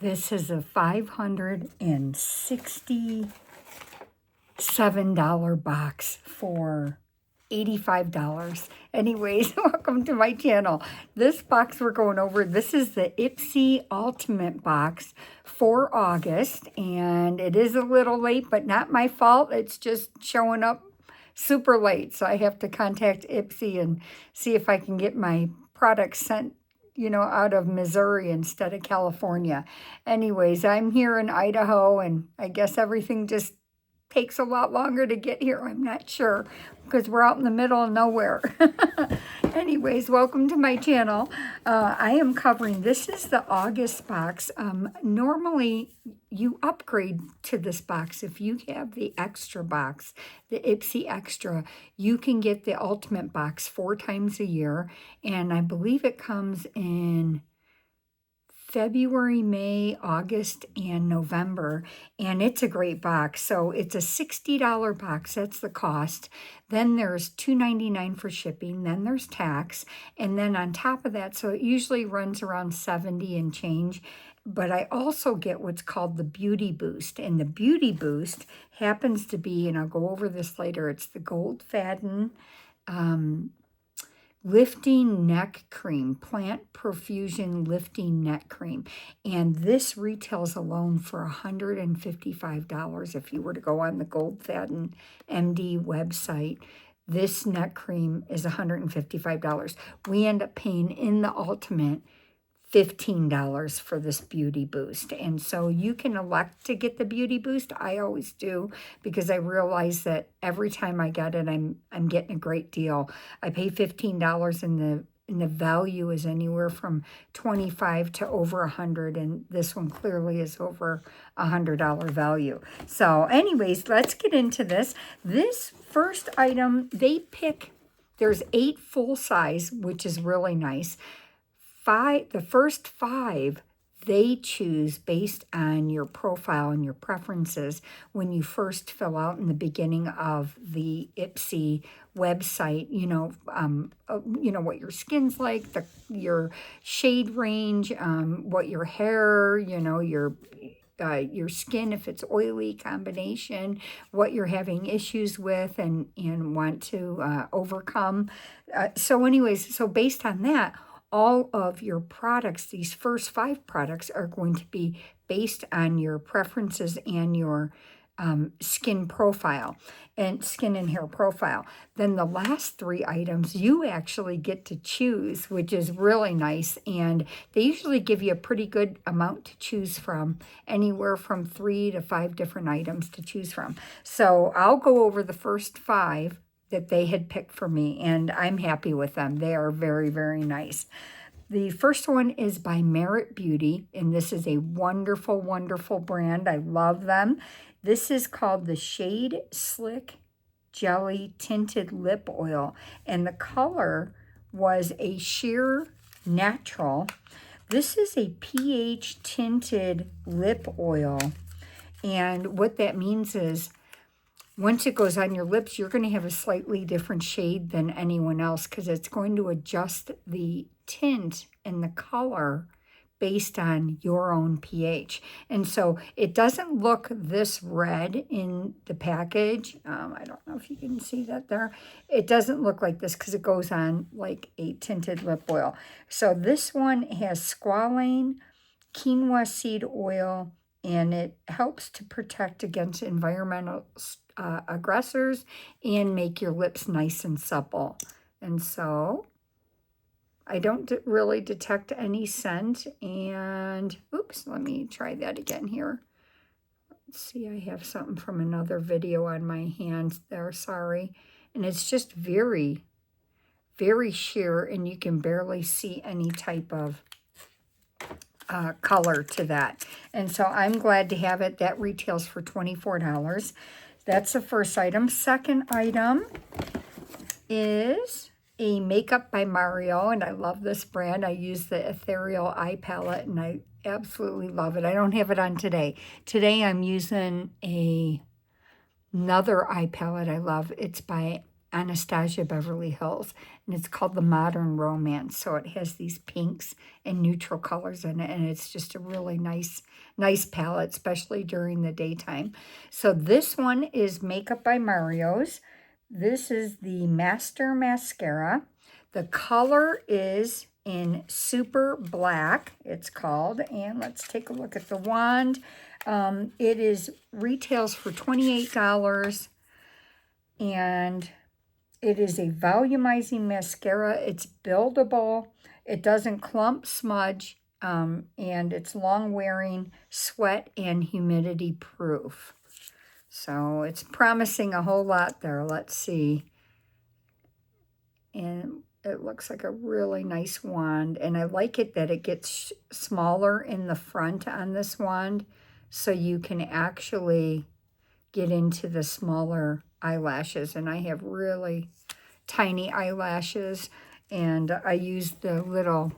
This is a $567 box for $85. Anyways, welcome to my channel. This box we're going over, this is the Ipsy Ultimate box for August, and it is a little late, but not my fault. It's just showing up super late, so I have to contact Ipsy and see if I can get my products sent, out of Missouri instead of California. Anyways, I'm here in Idaho, and I guess everything just takes a lot longer to get here. I'm not sure because we're out in the middle of nowhere. Anyways, welcome to my channel. I am covering, this is the August box. Normally, you upgrade to this box. If you have the extra box, the Ipsy Extra, you can get the Ultimate box 4 times a year. And I believe it comes in February, May, August, and November, and it's a great box. So it's a $60 box, that's the cost. Then there's $2.99 for shipping, then there's tax, and then on top of that, so it usually runs around 70 and change. But I also get what's called the Beauty Boost, and the Beauty Boost happens to be, and I'll go over this later, it's the Goldfaden Lifting Neck Cream, Plant Profusion Lifting Neck Cream. And this retails alone for $155 if you were to go on the Goldfaden MD website. This neck cream is $155. We end up paying in the Ultimate $15 for this Beauty Boost. And so you can elect to get the Beauty Boost. I always do, because I realize that every time I get it, I'm getting a great deal. I pay $15 and the value is anywhere from $25 to over $100, and this one clearly is over $100 value. So anyways, let's get into this. This first item, there's 8 full size, which is really nice. The first 5 they choose based on your profile and your preferences when you first fill out in the beginning of the Ipsy website. What your skin's like, your shade range, what your hair, your skin, if it's oily combination, what you're having issues with and want to overcome. So based on that, all of your products, these first 5 products, are going to be based on your preferences and your skin profile and skin and hair profile. Then the last 3 items you actually get to choose, which is really nice. And they usually give you a pretty good amount to choose from, anywhere from 3 to 5 different items to choose from. So I'll go over the first 5 that they had picked for me, and I'm happy with them. They are very, very nice. The first one is by Merit Beauty, and this is a wonderful, wonderful brand. I love them. This is called the Shade Slick Jelly Tinted Lip Oil, and the color was a sheer natural. This is a pH tinted lip oil, and what that means is once it goes on your lips, you're going to have a slightly different shade than anyone else, because it's going to adjust the tint and the color based on your own pH. And so it doesn't look this red in the package. I don't know if you can see that there. It doesn't look like this because it goes on like a tinted lip oil. So this one has squalane, quinoa seed oil, and it helps to protect against environmental aggressors and make your lips nice and supple. And so I don't really detect any scent. And oops, let me try that again here. Let's see, I have something from another video on my hands there, sorry. And it's just very, very sheer, and you can barely see any type of color to that. And so I'm glad to have it. That retails for $24. That's the first item. Second item is a Makeup by Mario, and I love this brand. I use the Ethereal Eye Palette, and I absolutely love it. I don't have it on today. Today I'm using another eye palette I love. It's by Anastasia Beverly Hills, and it's called The Modern Romance. So it has these pinks and neutral colors in it, and it's just a really nice palette, especially during the daytime. So this one is Makeup by Mario's. This is the Master Mascara. The color is in Super Black, it's called. And let's take a look at the wand. It is retails for $28, and it is a volumizing mascara. It's buildable. It doesn't clump, smudge, and it's long wearing, sweat and humidity proof. So it's promising a whole lot there. Let's see. And it looks like a really nice wand. And I like it that it gets smaller in the front on this wand, so you can actually get into the smaller eyelashes. And I have really tiny eyelashes, and I use the little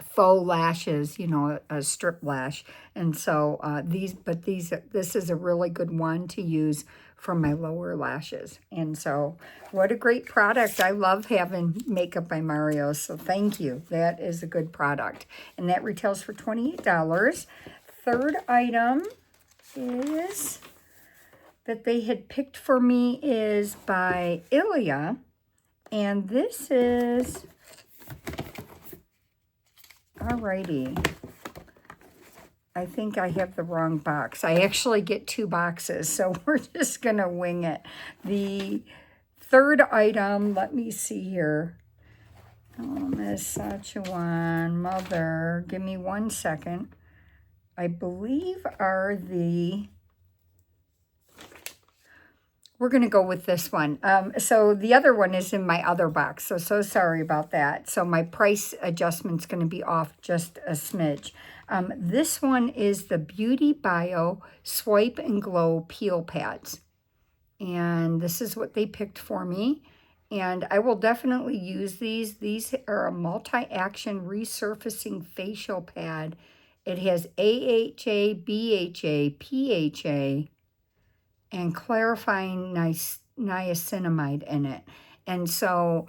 faux lashes, you know, a strip lash. And so this is a really good one to use for my lower lashes. And so what a great product. I love having Makeup by Mario, so thank you. That is a good product. And that retails for $28. Third item is that they had picked for me is by Ilia, and this is, alrighty, I think I have the wrong box. I actually get 2 boxes, so we're just gonna wing it. The third item, let me see here. Oh, Miss Sachawan, Mother, give me 1 second. I believe are the, we're going to go with this one. So the other one is in my other box. So sorry about that. So my price adjustment's going to be off just a smidge. This one is the Beauty Bio Swipe and Glow Peel Pads. And this is what they picked for me. And I will definitely use these. These are a multi-action resurfacing facial pad. It has AHA, BHA, PHA, and clarifying niacinamide in it. And so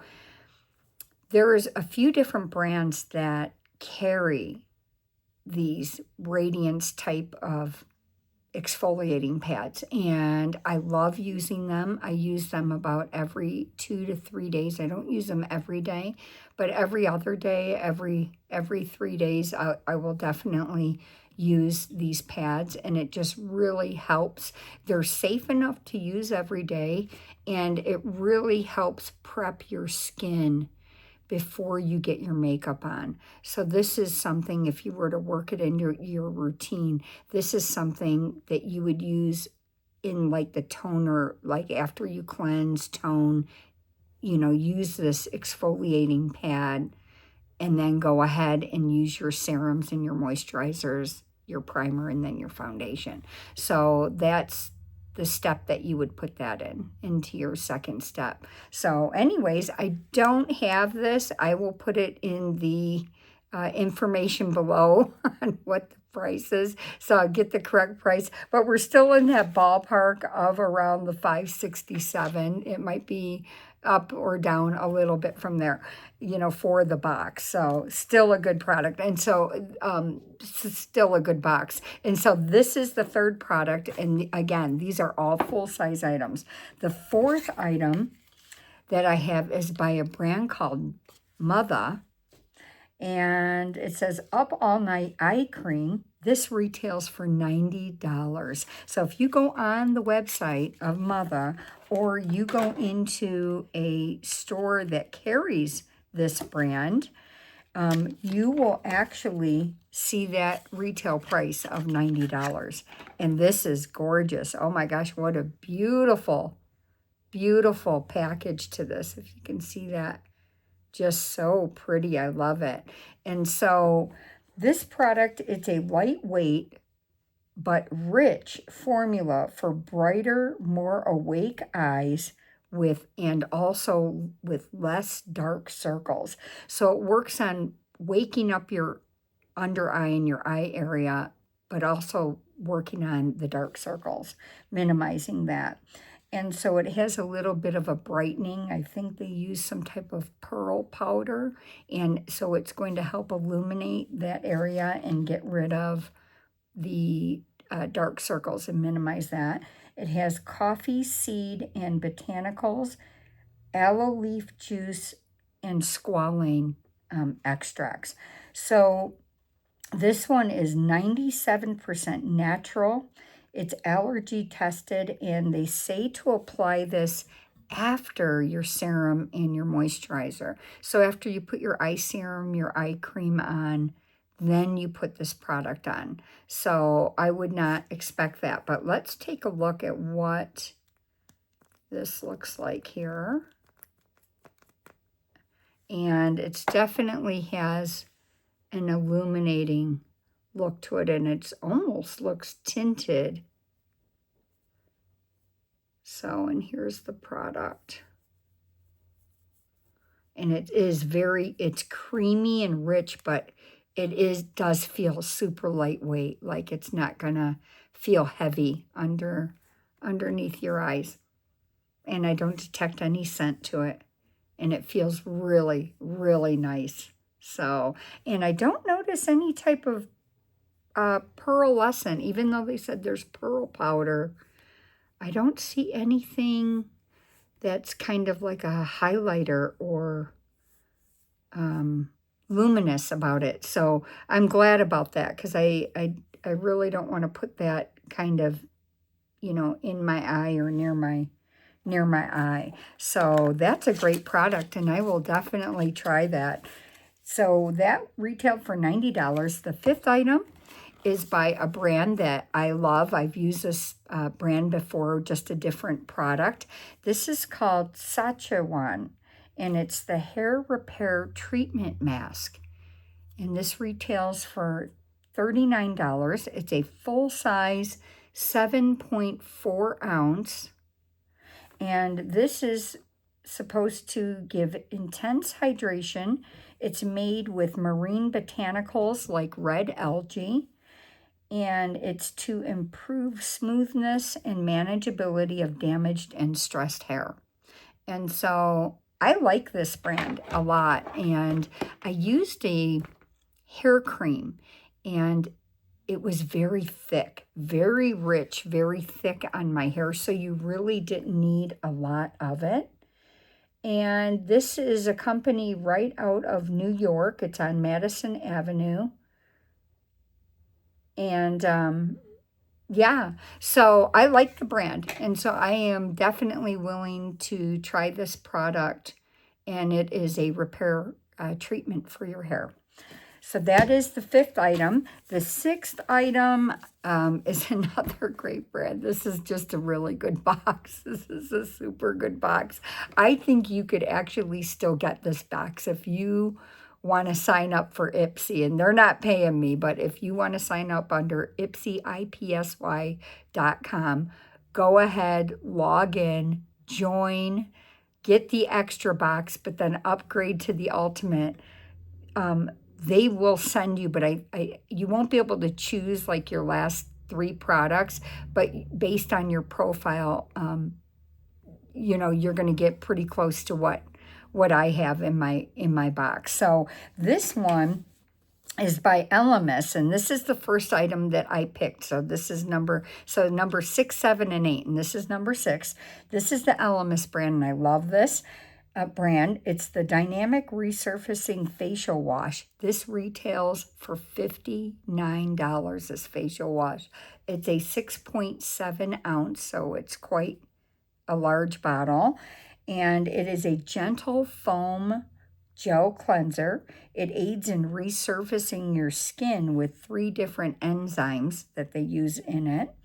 there's a few different brands that carry these radiance type of exfoliating pads, and I love using them. I use them about every 2 to 3 days. I don't use them every day, but every other day, every 3 days, I will definitely use these pads, and it just really helps. They're safe enough to use every day, and it really helps prep your skin before you get your makeup on. So this is something, if you were to work it in your routine, this is something that you would use in like the toner, like after you cleanse, tone, you know, use this exfoliating pad, and then go ahead and use your serums and your moisturizers, your primer, and then your foundation. So that's the step that you would put that into your second step. So anyways, I don't have this. I will put it in the information below on what the price is, so I'll get the correct price. But we're still in that ballpark of around the $567. It might be up or down a little bit from there, you know, for the box. So still a good product. And so still a good box. And so this is the third product. And again, these are all full-size items. The fourth item that I have is by a brand called Mother. And it says Up All Night Eye Cream. This retails for $90. So if you go on the website of Mother, or you go into a store that carries this brand, you will actually see that retail price of $90. And this is gorgeous. Oh my gosh, what a beautiful, beautiful package to this. If you can see that. Just so pretty. I love it. And so this product, it's a lightweight but rich formula for brighter, more awake eyes and also with less dark circles. So it works on waking up your under eye and your eye area, but also working on the dark circles, minimizing that. And so it has a little bit of a brightening. I think they use some type of pearl powder. And so it's going to help illuminate that area and get rid of the dark circles and minimize that. It has coffee seed and botanicals, aloe leaf juice, and squalane extracts. So this one is 97% natural. It's allergy tested, and they say to apply this after your serum and your moisturizer. So after you put your eye serum, your eye cream on, then you put this product on. So I would not expect that. But let's take a look at what this looks like here. And it definitely has an illuminating look to it, and it almost looks tinted. So, and here's the product. And it is it's creamy and rich, but does feel super lightweight, like it's not gonna feel heavy underneath your eyes. And I don't detect any scent to it. And it feels really, really nice. So, and I don't notice any type of pearlescent, even though they said there's pearl powder. I don't see anything that's kind of like a highlighter or luminous about it. So I'm glad about that, because I really don't want to put that kind of, in my eye or near my eye. So that's a great product, and I will definitely try that. So that retailed for $90. The fifth item is by a brand that I love. I've used this brand before, just a different product. This is called Sachawan, and it's the hair repair treatment mask. And this retails for $39. It's a full-size 7.4 ounce. And this is supposed to give intense hydration. It's made with marine botanicals like red algae. And it's to improve smoothness and manageability of damaged and stressed hair. And so I like this brand a lot. And I used a hair cream, and it was very thick, very rich, very thick on my hair. So you really didn't need a lot of it. And this is a company right out of New York. It's on Madison Avenue. And yeah, so I like the brand. And so I am definitely willing to try this product. And it is a repair treatment for your hair. So that is the fifth item. The sixth item is another great brand. This is just a really good box. This is a super good box. I think you could actually still get this box if you want to sign up for Ipsy. And they're not paying me, but if you want to sign up under ipsy.com, go ahead, log in, join, get the extra box, but then upgrade to the ultimate. They will send you, but you won't be able to choose like your last 3 products, but based on your profile, you're going to get pretty close to what I have in my box. So this one is by Elemis, and this is the first item that I picked. So this is number 6, 7, and 8, and this is number 6. This is the Elemis brand, and I love this brand. It's the Dynamic Resurfacing Facial Wash. This retails for $59, this facial wash. It's a 6.7 ounce, so it's quite a large bottle. And it is a gentle foam gel cleanser. It aids in resurfacing your skin with 3 different enzymes that they use in it.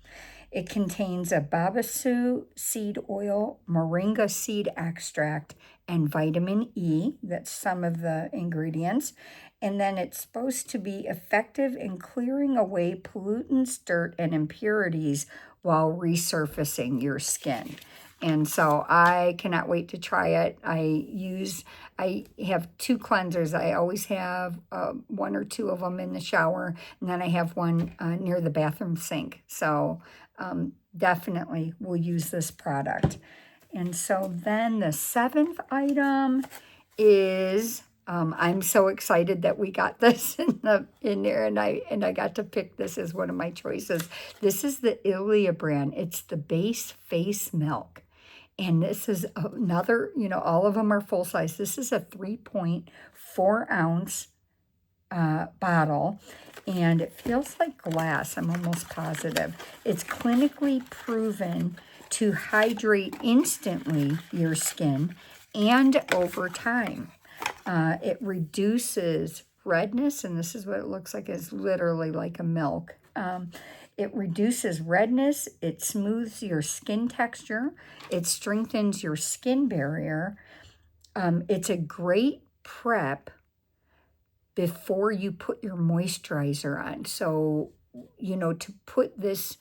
It contains a babassu seed oil, moringa seed extract, and vitamin E. That's some of the ingredients. And then it's supposed to be effective in clearing away pollutants, dirt, and impurities while resurfacing your skin. And so I cannot wait to try it. I have 2 cleansers. I always have 1 or 2 of them in the shower, and then I have one near the bathroom sink. So definitely will use this product. And so then the 7th item is I'm so excited that we got this in there, and I got to pick this as one of my choices. This is the Ilia brand. It's the base face milk. And this is another, all of them are full size. This is a 3.4 ounce bottle, and it feels like glass. I'm almost positive. It's clinically proven to hydrate instantly your skin and over time. It reduces redness, and this is what it looks like. It's literally like a milk. It reduces redness, it smooths your skin texture, it strengthens your skin barrier. It's a great prep before you put your moisturizer on. So, to put this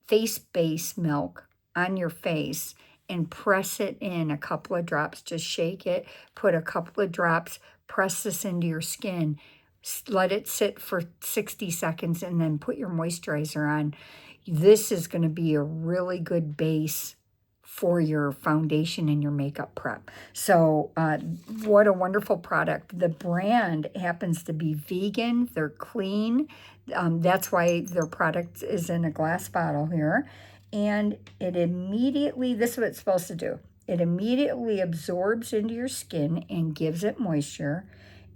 face base milk on your face and press it in a couple of drops, just shake it, put a couple of drops, press this into your skin, let it sit for 60 seconds, and then put your moisturizer on. This is going to be a really good base for your foundation and your makeup prep. So what a wonderful product. The brand happens to be vegan. They're clean. That's why their product is in a glass bottle here. And it immediately, this is what it's supposed to do. It immediately absorbs into your skin and gives it moisture.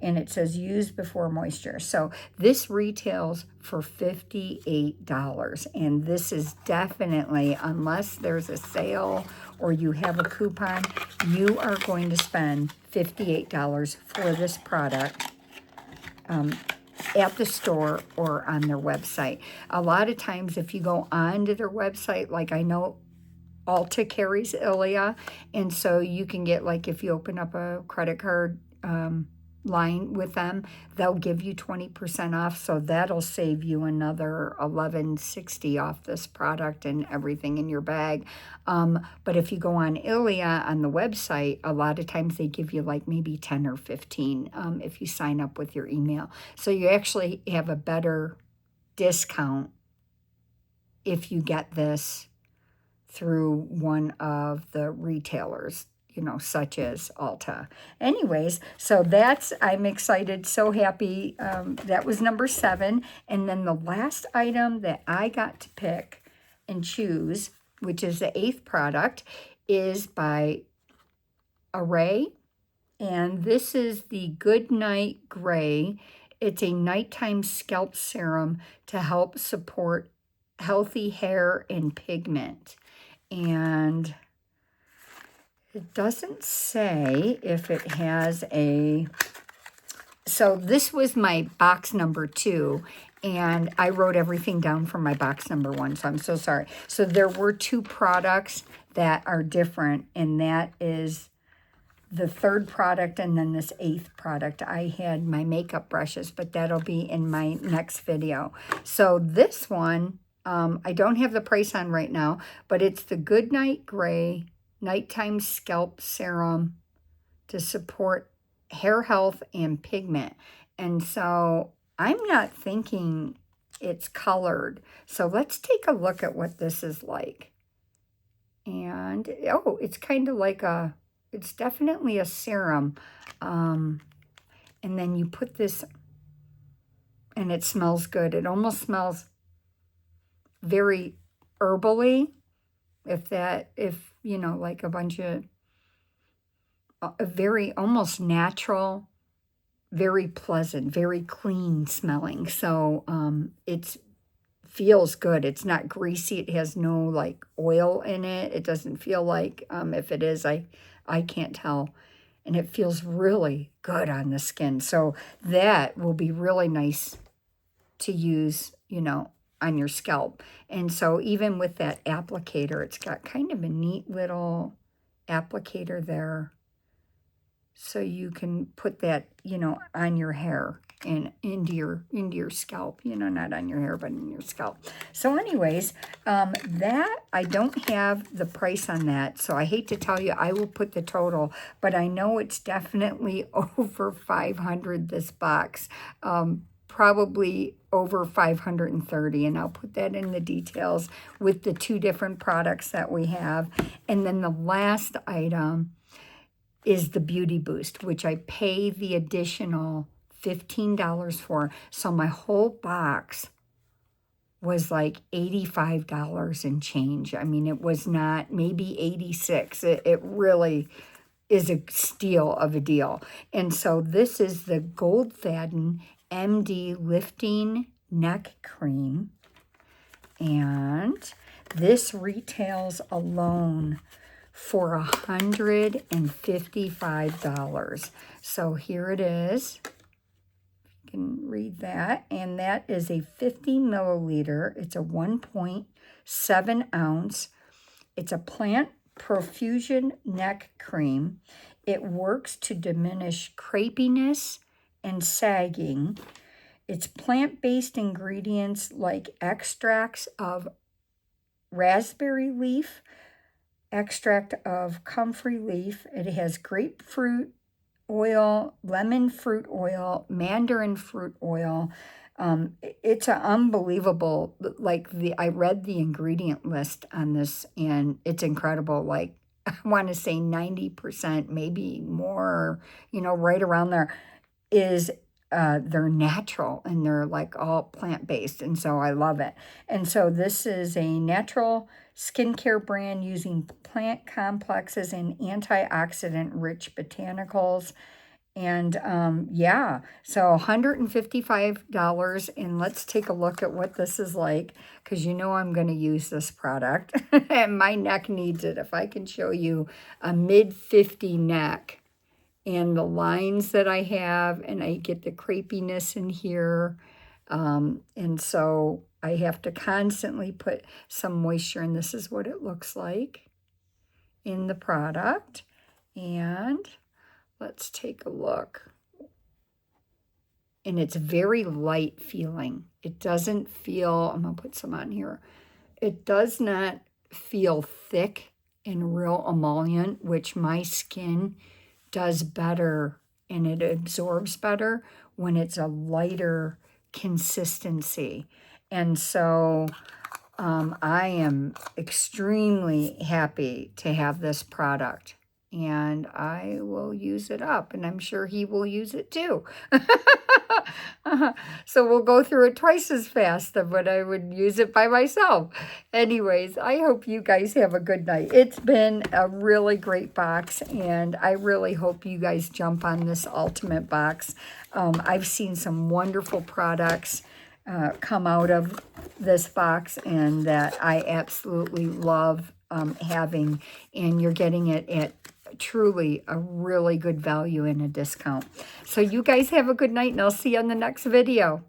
And it says use before moisture. So this retails for $58. And this is definitely, unless there's a sale or you have a coupon, you are going to spend $58 for this product at the store or on their website. A lot of times if you go onto their website, like I know Ulta carries Ilia, and so you can get, like, if you open up a credit card line with them, they'll give you 20% off, so that'll save you another $11.60 off this product and everything in your bag. But if you go on Ilia on the website, a lot of times they give you like maybe 10 or 15 if you sign up with your email. So you actually have a better discount if you get this through one of the retailers, such as Ulta. Anyways, so I'm excited, so happy. That was number 7. And then the last item that I got to pick and choose, which is the 8th product, is by Array. And this is the Good Night Gray. It's a nighttime scalp serum to help support healthy hair and pigment. And it doesn't say if it has so this was my box number 2, and I wrote everything down from my box number 1, so I'm so sorry. So there were 2 products that are different, and that is the 3rd product and then this 8th product. I had my makeup brushes, but that'll be in my next video. So this one, I don't have the price on right now, but it's the Goodnight Gray Nighttime Scalp Serum to support hair health and pigment. And so I'm not thinking it's colored. So let's take a look at what this is like. And, it's kind of like it's definitely a serum. And then you put this, and it smells good. It almost smells very herbally, if like a bunch of very almost natural, very pleasant, very clean smelling. So it feels good. It's not greasy. It has no like oil in it. It doesn't feel like, if it is, I can't tell. And it feels really good on the skin. So that will be really nice to use, on your scalp. And so even with that applicator, it's got kind of a neat little applicator there. So you can put that, on your hair. and into your scalp, you know, not on your hair, but in your scalp. So anyways, that, I don't have the price on that, so I hate to tell you, I will put the total, but I know it's definitely over 500, this box. Probably over 530, and I'll put that in the details with the 2 different products that we have. And then the last item is the Beauty Boost, which I pay the additional $15 for. So my whole box was like $85 and change. I mean, it was not, maybe 86. It really is a steal of a deal. And so this is the Goldfaden MD Lifting Neck Cream. And this retails alone for $155. So here it is. You can read that. And that is a 50 milliliter. It's a 1.7 ounce. It's a plant profusion neck cream. It works to diminish crepiness and sagging. It's plant-based ingredients like extracts of raspberry leaf, extract of comfrey leaf. It has grapefruit oil, lemon fruit oil, mandarin fruit oil. It's an unbelievable, like, I read the ingredient list on this, and it's incredible. Like, I want to say 90%, maybe more, you know, right around there, is they're natural, and they're like all plant-based, and so I love it. And so this is a natural skincare brand using plant complexes and antioxidant-rich botanicals. And yeah, so $155, and let's take a look at what this is like, because you know I'm going to use this product, and my neck needs it. If I can show you a mid-50 neck, and the lines that I have, and I get the crepiness in here, and so I have to constantly put some moisture, and this is what it looks like in the product. And let's take a look. And it's very light feeling. It doesn't feel, I'm going to put some on here. It does not feel thick and real emollient, which my skin does better, and it absorbs better when it's a lighter consistency. And so I am extremely happy to have this product, and I will use it up, and I'm sure he will use it too. So we'll go through it twice as fast than when I would use it by myself. Anyways, I hope you guys have a good night. It's been a really great box, and I really hope you guys jump on this ultimate box. I've seen some wonderful products come out of this box, and that I absolutely love having, and you're getting it at truly a really good value and a discount. So you guys have a good night, and I'll see you on the next video.